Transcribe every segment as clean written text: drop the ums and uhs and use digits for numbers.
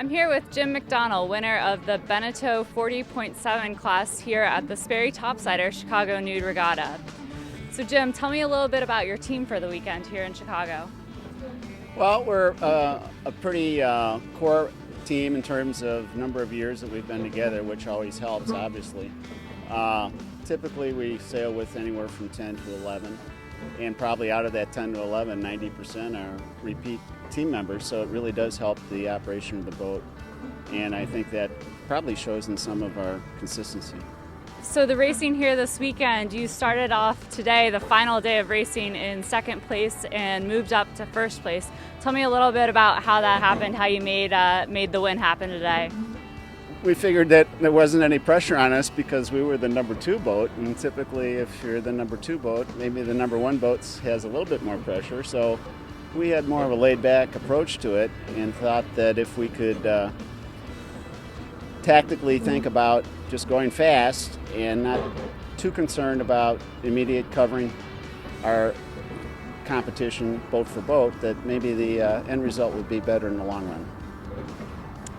I'm here with Jim McDonnell, winner of the Beneteau 40.7 class here at the Sperry Topsider Chicago NOOD Regatta. So Jim, tell me a little bit about your team for the weekend here in Chicago. Well, we're a pretty core team in terms of number of years that we've been together, which always helps, obviously. Typically we sail with anywhere from 10 to 11, and probably out of that 10 to 11, 90% are repeat team members, so it really does help the operation of the boat, and I think that probably shows in some of our consistency. So the racing here this weekend, you started off today, the final day of racing, in second place and moved up to first place. Tell me a little bit about how that happened, how you made the win happen today. We figured that there wasn't any pressure on us because we were the number 2 boat, and typically if you're the number 2 boat, maybe the number 1 boat has a little bit more pressure. So we had more of a laid-back approach to it and thought that if we could tactically think about just going fast and not too concerned about immediate covering our competition boat for boat, that maybe the end result would be better in the long run.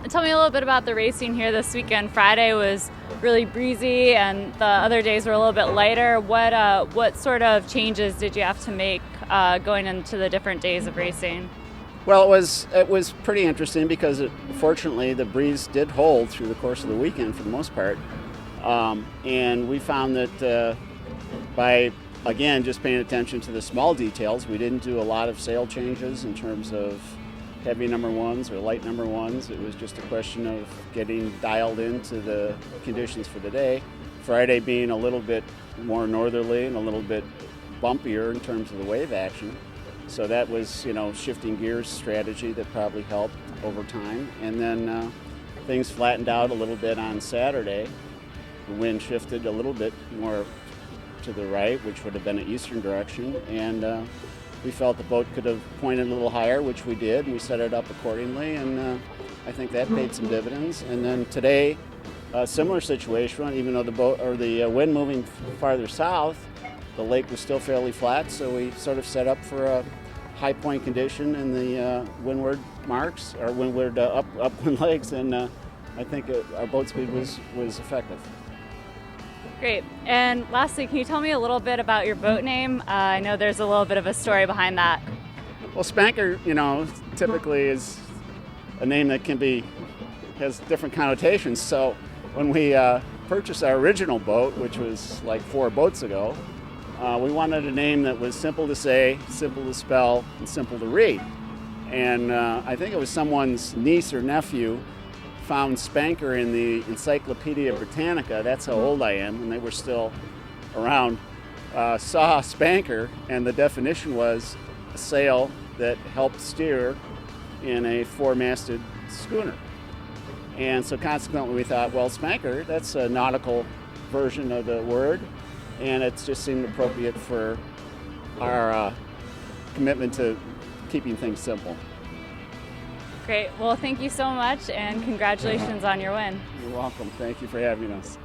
And tell me a little bit about the racing here this weekend. Friday was really breezy and the other days were a little bit lighter. What sort of changes did you have to make going into the different days of racing? Well, it was pretty interesting because fortunately the breeze did hold through the course of the weekend for the most part, and we found that by again just paying attention to the small details, we didn't do a lot of sail changes in terms of heavy number 1s or light number 1s. It was just a question of getting dialed into the conditions for the day. Friday being a little bit more northerly and a little bit bumpier in terms of the wave action. So that was, shifting gears strategy that probably helped over time. And then things flattened out a little bit on Saturday. The wind shifted a little bit more to the right, which would have been an eastern direction. And we felt the boat could have pointed a little higher, which we did, and we set it up accordingly. And I think that paid some dividends. And then today, a similar situation, even though the wind moving farther south, the lake was still fairly flat, so we sort of set up for a high point condition in the windward marks, or windward upwind legs, and I think our boat speed was effective. Great. And lastly, can you tell me a little bit about your boat name? I know there's a little bit of a story behind that. Well, Spanker, typically is a name that has different connotations. So when we purchased our original boat, which was like 4 boats ago, we wanted a name that was simple to say, simple to spell, and simple to read. And I think it was someone's niece or nephew found Spanker in the Encyclopedia Britannica, that's how old I am, and they were still around, saw Spanker, and the definition was a sail that helped steer in a 4-masted schooner. And so consequently we thought, well, Spanker, that's a nautical version of the word, and it just seemed appropriate for our commitment to keeping things simple. Great. Well, thank you so much, and congratulations on your win. You're welcome. Thank you for having us.